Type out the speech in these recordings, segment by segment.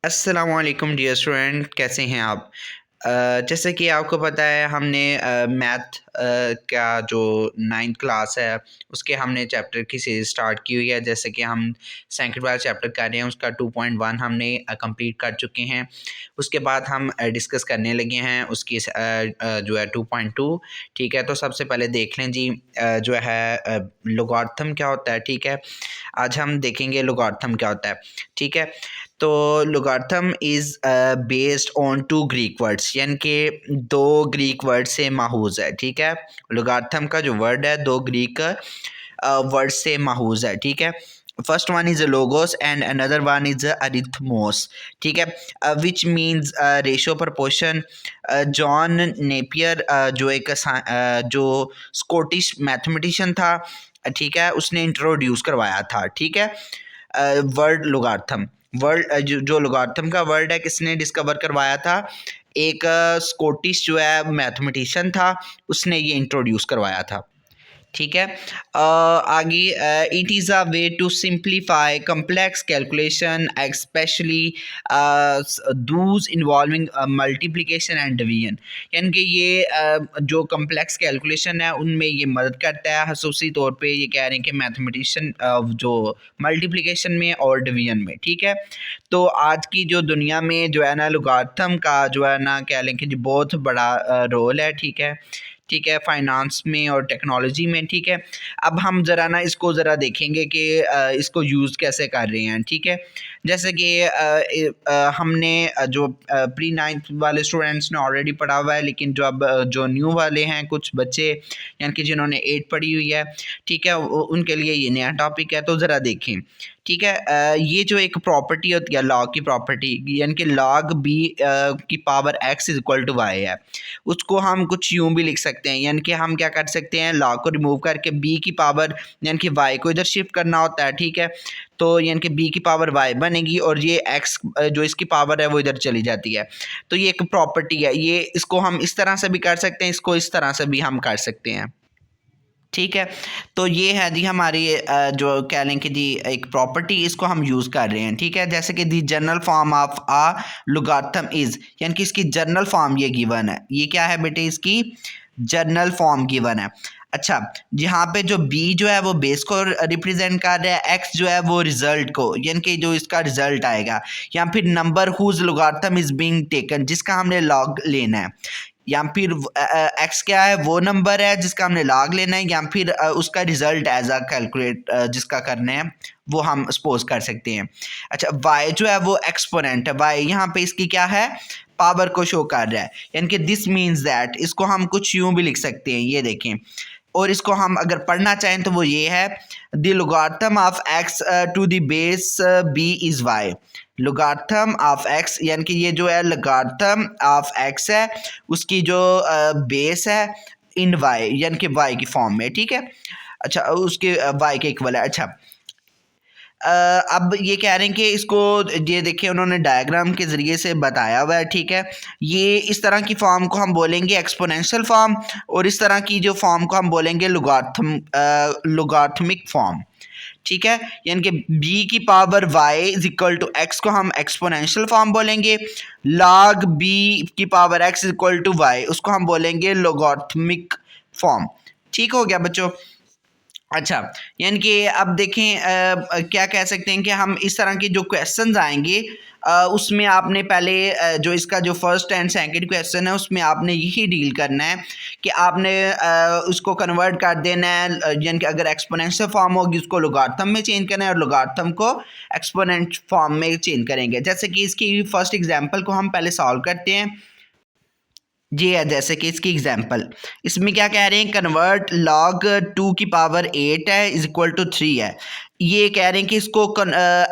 अस्सलामुअलैकुम dear student, कैसे हैं आप? जैसे कि आपको पता है हमने मैथ का जो 9th क्लास है उसके हमने चैप्टर की सीरीज़ स्टार्ट की हुई है। जैसे कि हम सेकंड वाला चैप्टर कर रहे हैं, उसका 2.1 हमने कंप्लीट कर चुके हैं। उसके बाद हम डिस्कस करने लगे हैं उसकी जो है 2.2। ठीक है, तो सबसे पहले देख लें जी, जो है लॉगरिथम क्या होता है। ठीक है, आज हम देखेंगे लॉगरिथम क्या होता है। ठीक है, तो logarithm is based on two Greek words, यानी कि दो ग्रीक वर्ड से माहूज़ है। ठीक है, लॉगरिथम का जो वर्ड है दो ग्रीक वर्ड से माहूज़ है। ठीक है, first one is logos and another one is arithmos. ठीक है, which means ratio proportion. John Napier जो एक जो स्कॉटिश मैथमेटिशियन था, ठीक है, उसने इंट्रोड्यूस करवाया था। ठीक है, वर्ड लॉगरिथम, वर्ड जो लॉगरिथम का वर्ड है किसने डिस्कवर करवाया था? एक स्कॉटिश जो है मैथमेटिशियन था, उसने ये इंट्रोड्यूस करवाया था। ठीक है, आगे it is a way to simplify complex calculation specially those involving multiplication and division. यानी कि ये जो कम्प्लेक्स कैलकुलेशन है उनमें ये मदद करता है। खसूसी तौर पे ये कह रहे हैं कि मैथमेटिशियन जो मल्टीप्लिकेशन में और डिवीजन में। ठीक है, तो आज की जो दुनिया में जो है ना लॉगरिथम का जो है ना कह लें कि जी बहुत बड़ा रोल है। ठीक है, ठीक है, फाइनेंस में और टेक्नोलॉजी में। ठीक है, अब हम ज़रा ना इसको ज़रा देखेंगे कि इसको यूज़ कैसे कर रहे हैं। ठीक है, जैसे कि हमने जो प्री 9th वाले स्टूडेंट्स ने ऑलरेडी पढ़ा हुआ है, लेकिन जो अब जो न्यू वाले हैं कुछ बच्चे यानी कि जिन्होंने 8 पढ़ी हुई है, ठीक है, उनके लिए ये नया टॉपिक है, तो ज़रा देखें। ठीक है, ये जो एक प्रॉपर्टी होती है लॉग की प्रॉपर्टी, यानी कि लॉग बी की power X is equal to Y है, उसको हम कुछ यूँ भी लिख सकते हैं। यानी कि हम क्या कर सकते हैं, लॉग को रिमूव करके बी की पावर यानी कि वाई को इधर शिफ्ट करना होता है। ठीक है, तो यानी कि बी की पावर वाई बनेगी और ये एक्स जो इसकी पावर है वो इधर चली जाती है। तो ये एक प्रॉपर्टी है, ये इसको हम इस तरह से भी कर सकते हैं, इसको इस तरह से भी हम कर सकते हैं। ठीक है, तो ये है जी हमारी जो कह लें कि जी एक प्रॉपर्टी, इसको हम यूज़ कर रहे हैं। ठीक है, जैसे कि the general form of a logarithm is, यानी कि इसकी जनरल फॉर्म ये गिवन है। ये क्या है बेटे, इसकी जनरल फॉर्म गिवन है। अच्छा, जहाँ पे जो b जो है वो बेस को रिप्रेजेंट कर रहा है, x जो है वो रिजल्ट को, यानी कि जो इसका रिजल्ट आएगा, या फिर number whose logarithm is being taken, जिसका हमने लॉग लेना है, या फिर एक्स क्या है, वो नंबर है जिसका हमने लॉग लेना है, या फिर उसका रिजल्ट एज अ कैलकुलेट जिसका करना है वो हम सपोज कर सकते हैं। अच्छा, वाई जो है वो एक्सपोनेंट है, वाई यहाँ पे इसकी क्या है, पावर को शो कर रहा है, यानी कि दिस मीन्स दैट, इसको हम कुछ यूँ भी लिख सकते हैं, ये देखें। और इसको हम अगर पढ़ना चाहें तो वो ये है, the logarithm of X to the base B is Y. Logarithm of X, यानी कि ये जो है लॉगरिथम ऑफ एक्स है, उसकी जो बेस है इन वाई, यानी कि वाई की फॉर्म में। ठीक है, अच्छा, उसके वाई के इक्वल है। अच्छा, अब ये कह रहे हैं कि इसको ये देखिए उन्होंने डायग्राम के ज़रिए से बताया हुआ है। ठीक है, ये इस तरह की फॉर्म को हम बोलेंगे एक्सपोनेंशियल फॉर्म, और इस तरह की जो फॉर्म को हम बोलेंगे लॉगरिथमिक फॉर्म। ठीक है, यानी कि b की power y is equal to X को हम एक्सपोनेंशियल फॉर्म बोलेंगे, log b की power x is equal to y उसको हम बोलेंगे लॉगरिथमिक फॉर्म। ठीक हो गया बच्चों? अच्छा, यानी कि अब देखें क्या कह सकते हैं कि हम इस तरह के जो क्वेश्चंस आएंगे उसमें आपने पहले जो इसका जो फर्स्ट एंड सेकंड क्वेश्चन है उसमें आपने यही डील करना है कि आपने उसको कन्वर्ट कर देना है, यानी कि अगर एक्सपोनेंशियल फॉर्म होगी उसको लॉगरिथम में चेंज करना है और लॉगरिथम को एक्सपोनेंट फॉर्म में चेंज करेंगे। जैसे कि इसकी फर्स्ट एग्जांपल को हम पहले सॉल्व करते हैं। जी है, जैसे कि इसकी एग्जांपल, इसमें क्या कह रहे हैं, कन्वर्ट log 2 की पावर 8 है इज इक्वल टू 3 है। ये कह रहे हैं कि इसको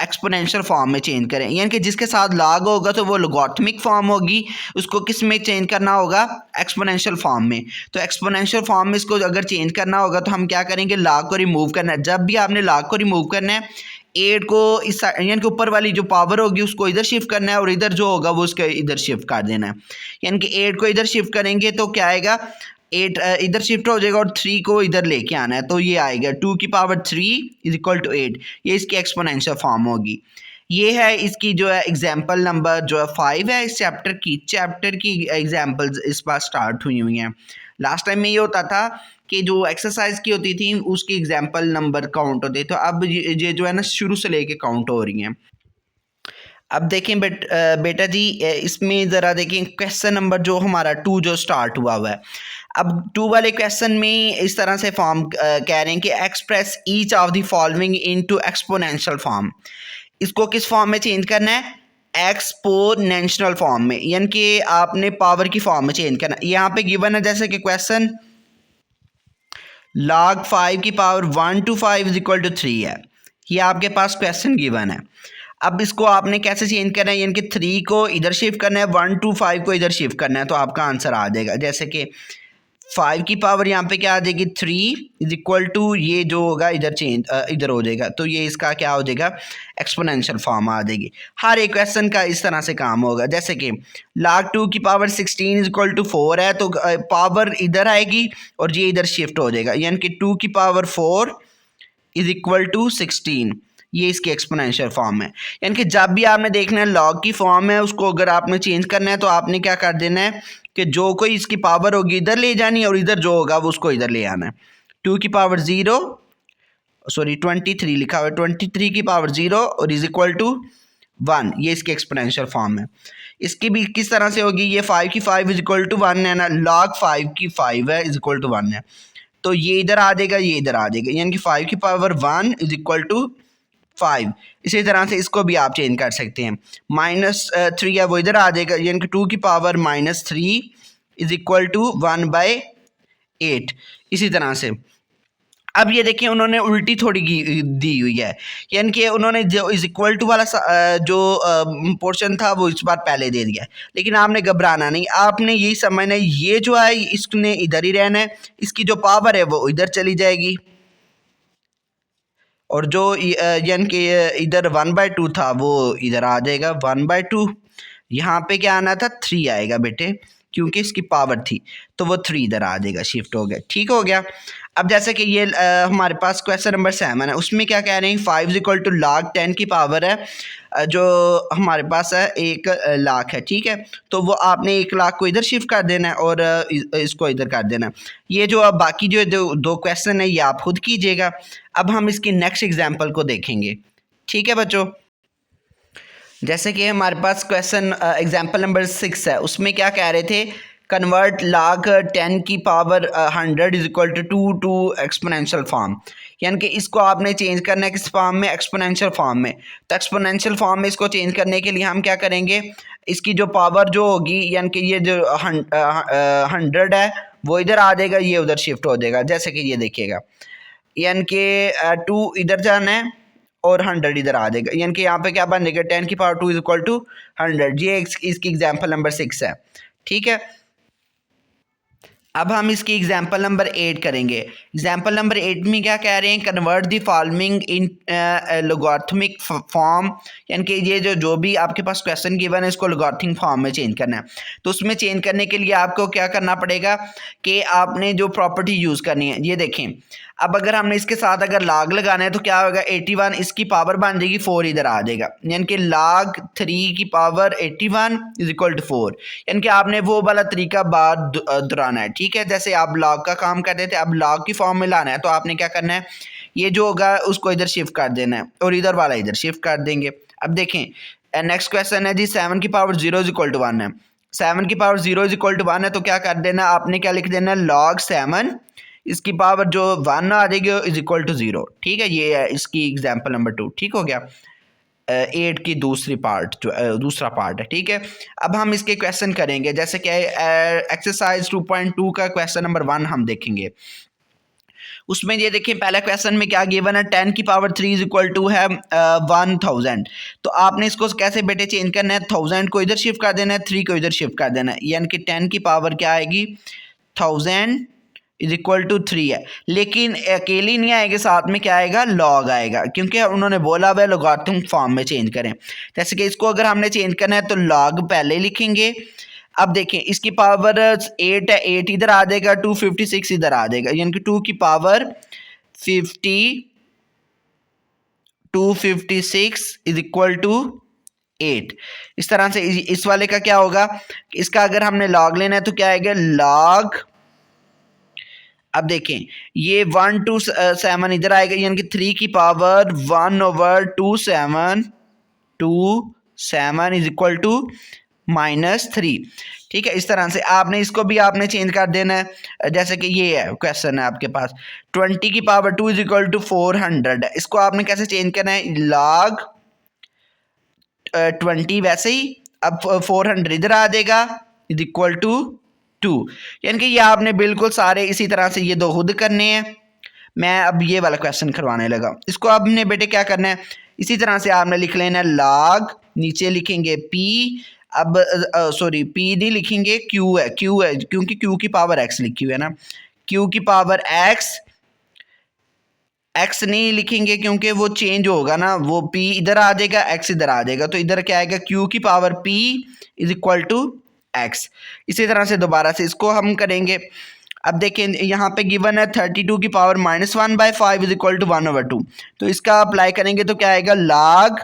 एक्सपोनेंशियल फॉर्म में चेंज करें, यानी कि जिसके साथ log होगा तो वो लॉगरिथमिक फॉर्म होगी, उसको किस में चेंज करना होगा, एक्सपोनेंशियल फॉर्म में। तो एक्सपोनेंशियल फॉर्म में इसको अगर चेंज करना होगा तो हम क्या करेंगे, log को रिमूव करना है। जब भी आपने log को रिमूव करना है, 8 को इस यानी कि ऊपर वाली जो पावर होगी उसको इधर शिफ्ट करना है और इधर जो होगा वो उसके इधर शिफ्ट कर देना है। यानी कि 8 को इधर शिफ्ट करेंगे तो क्या आएगा, 8 इधर शिफ्ट हो जाएगा और 3 को इधर लेके आना है, तो ये आएगा 2 की पावर 3 इज इक्वल टू 8, ये इसकी एक्सपोनेंशियल फॉर्म होगी। ये है इसकी जो है एग्जाम्पल नंबर जो है 5 है इस चैप्टर की एग्जाम्पल्स इस बार स्टार्ट हुई हैं। लास्ट टाइम में ये होता था कि जो एक्सरसाइज की होती थी उसकी एग्जाम्पल नंबर काउंट होते, तो अब ये जो है ना शुरू से लेके काउंट हो रही हैं। अब देखें बेटा जी, इसमें ज़रा देखें क्वेश्चन नंबर जो हमारा 2 जो स्टार्ट हुआ है। अब 2 वाले क्वेश्चन में इस तरह से फॉर्म कह रहे हैं कि express each of the following into exponential form. इसको किस फॉर्म में चेंज करना है? एक्सपोनेंशियल फॉर्म में, यानी कि आपने पावर की फॉर्म में चेंज करना है। यहाँ पे गिवन है जैसे कि क्वेश्चन log 5 की power 1 to 5 is equal to 3 है। ये आपके पास क्वेश्चन गिवन है। अब इसको आपने कैसे चेंज करना है, यानी कि 3 को इधर शिफ्ट करना है, 1 to 5 को इधर शिफ्ट करना है, तो आपका आंसर आ जाएगा। जैसे कि 5 की पावर यहाँ पे क्या आ जाएगी 3 इज इक्वल टू ये जो होगा इधर चेंज इधर हो जाएगा, तो ये इसका क्या हो जाएगा एक्सपोनेंशियल फॉर्म आ जाएगी। हर एक क्वेश्चन का इस तरह से काम होगा। जैसे कि log 2 की पावर 16 इज इक्वल टू 4 है, तो पावर इधर आएगी और ये इधर शिफ्ट हो जाएगा, यानी कि 2 की पावर 4 इज इक्वल टू 16। ये इसकी एक्सपोनेंशियल फॉर्म है। यानी कि जब भी आपने देखना है लॉग की फॉर्म है, उसको अगर आपने चेंज करना है तो आपने क्या कर देना है कि जो कोई इसकी पावर होगी इधर ले जानी है और इधर जो होगा वो उसको इधर ले आना है। 2 की पावर 0 सॉरी 23 लिखा हुआ है, 23 की पावर 0 और इज इक्वल टू 1। ये इसकी एक्सपोनेंशियल फॉर्म है। इसकी भी किस तरह से होगी, ये 5 की 5 इज इक्वल टू 1 है ना, log 5 की 5 है इज इक्वल टू 1 है, तो ये इधर आ जाएगा, ये इधर आ जाएगा, यानी कि 5 की पावर 1 इज इक्वल टू 5। इसी तरह से इसको भी आप चेंज कर सकते हैं। -3 है वो इधर आ जाएगा, यानी कि 2 की पावर -3 इज इक्वल टू 1/8। इसी तरह से अब ये देखिए उन्होंने उल्टी थोड़ी दी हुई है, यानी कि उन्होंने जो इज इक्वल टू वाला जो पोर्शन था वो इस बार पहले दे दिया है। लेकिन आपने घबराना नहीं, आपने यही समझना है ये जो है इसने इधर ही रहना है, इसकी जो पावर है वो इधर चली जाएगी और जो यानी कि इधर 1/2 था वो इधर आ जाएगा 1/2। यहाँ पे क्या आना था 3 आएगा बेटे, क्योंकि इसकी पावर थी तो वो 3 इधर आ जाएगा, शिफ्ट हो गया, ठीक हो गया। अब जैसे कि ये हमारे पास क्वेश्चन नंबर 7 है, उसमें क्या कह रहे हैं 5 इक्वल टू log 10 की पावर है जो हमारे पास है 1 लाख है, ठीक है। तो वो आपने 1 लाख को इधर शिफ्ट कर देना है और इसको इधर कर देना है। ये जो अब बाकी जो दो क्वेश्चन है ये आप खुद कीजिएगा। अब हम इसकी नेक्स्ट एग्जाम्पल को देखेंगे, ठीक है बच्चों। जैसे कि हमारे पास क्वेश्चन एग्जाम्पल नंबर 6 है, उसमें क्या कह रहे थे कन्वर्ट log 10 की power 100 is equal to 2 to exponential form, यानी कि इसको आपने चेंज करना है किस फॉर्म में, एक्सपोनेंशियल फॉर्म में। तो एक्सपोनेंशियल फॉर्म में इसको चेंज करने के लिए हम क्या करेंगे, इसकी जो पावर जो होगी यानी कि ये जो 100 है वो इधर आ जाएगा, ये उधर शिफ्ट हो जाएगा। जैसे कि ये देखिएगा यानी कि 2 इधर जाना है और 100 इधर आ जाएगा, यानी कि यहाँ पे क्या बन जाएगा 10 की पावर 2 इज इक्वल टू 100। ये इसकी एग्जाम्पल नंबर 6 है, ठीक है। अब हम इसकी एग्जाम्पल नंबर 8 करेंगे। एग्जाम्पल नंबर 8 में क्या कह रहे हैं convert the following in logarithmic form, यानी कि ये जो भी आपके पास क्वेश्चन गिवन है इसको लोगारिथमिक फॉर्म में चेंज करना है। तो उसमें चेंज करने के लिए आपको क्या करना पड़ेगा कि आपने जो प्रॉपर्टी यूज़ करनी है, ये देखें। अब अगर हमने इसके साथ अगर log लगाना है तो क्या होगा 81, इसकी पावर बन जाएगी 4 इधर आ जाएगा, यानी कि log 3 की पावर 81 इज इक्वल टू 4। यानी कि आपने वो वाला तरीका बार दोहराना है, ठीक है। जैसे आप log का काम कर रहे थे, अब log की फॉर्म में लाना है तो आपने क्या करना है, ये जो होगा उसको इधर शिफ्ट कर देना है और इधर वाला इधर शिफ्ट कर देंगे। अब देखें नेक्स्ट क्वेश्चन है जी 7 की पावर 0 इज इक्वल टू 1 है। 7 की पावर 0 इज इक्वल टू 1 है, तो क्या कर देना आपने, क्या लिख देना है log 7 इसकी पावर जो 1 आ जाएगी इज इक्वल टू 0, ठीक है। ये है इसकी एग्जाम्पल नंबर 2, ठीक हो गया। 8 की दूसरा पार्ट है, ठीक है। अब हम इसके क्वेश्चन करेंगे, जैसे कि एक्सरसाइज 2.2 का क्वेश्चन नंबर 1 हम देखेंगे। उसमें ये देखिए पहला क्वेश्चन में क्या गिवन है 10 की पावर 3 इज इक्वल टू है 1000। तो आपने इसको कैसे बेटे चेंज करना है, 1000 को इधर शिफ्ट कर देना है, 3 को इधर शिफ्ट कर देना है, यानी कि 10 की पावर क्या आएगी 1000 इज इक्वल टू 3 है। लेकिन अकेली नहीं आएगी, साथ में क्या आएगा लॉग आएगा, क्योंकि उन्होंने बोला हुआ है लोगारिथम फॉर्म में चेंज करें। जैसे कि इसको अगर हमने चेंज करना है तो लॉग पहले लिखेंगे। अब देखें इसकी पावर 8 है, 8 इधर आ जाएगा, 256 इधर आ जाएगा, यानी कि 2 की पावर 52 256 इज इक्वल टू 8। इस तरह से इस वाले का क्या होगा, इसका अगर हमने लॉग लेना है तो क्या आएगा, लॉग, अब देखें ये 127 इधर आएगा, यानी कि 3 की पावर 1/27 इज इक्वल टू -3। ठीक है, इस तरह से आपने इसको भी आपने चेंज कर देना है। जैसे कि ये है क्वेश्चन है आपके पास 20 की पावर 2 इज इक्वल टू 400 है, इसको आपने कैसे चेंज करना है, लॉग 20 वैसे ही, अब 400 इधर आ जाएगा इज इक्वल टू 2। यानी कि ये आपने बिल्कुल सारे इसी तरह से ये दो खुद करने हैं। मैं अब ये वाला क्वेश्चन करवाने लगा, इसको आपने बेटे क्या करना है, इसी तरह से आपने लिख लेना लॉग, नीचे लिखेंगे p, अब सॉरी p नहीं लिखेंगे, q है क्योंकि q की पावर x लिखी हुई है ना, q की पावर x नहीं लिखेंगे क्योंकि वो चेंज होगा ना, वो p इधर आ जाएगा, x इधर आ जाएगा, तो इधर क्या आएगा, q की power p is equal to x। इसी तरह से दोबारा से इसको हम करेंगे। अब देखें यहाँ पे गिवन है 32 की पावर -1/5 इज इक्वल टू 1/2, तो इसका अप्लाई करेंगे तो क्या आएगा, log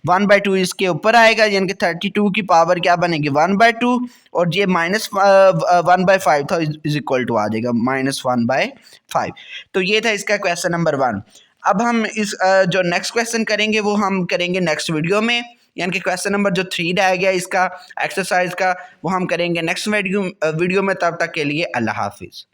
1/2 इसके ऊपर आएगा, यानी कि 32 की पावर क्या बनेगी 1/2, और ये -1/5 था इज इक्वल टू आ जाएगा -1/5। तो ये था इसका क्वेश्चन नंबर 1। अब हम इस जो नेक्स्ट क्वेश्चन करेंगे वो हम करेंगे नेक्स्ट वीडियो में, यानी कि क्वेश्चन नंबर जो 3 रह गया इसका एक्सरसाइज का, वो हम करेंगे नेक्स्ट वीडियो में। तब तक के लिए अल्लाह हाफिज़।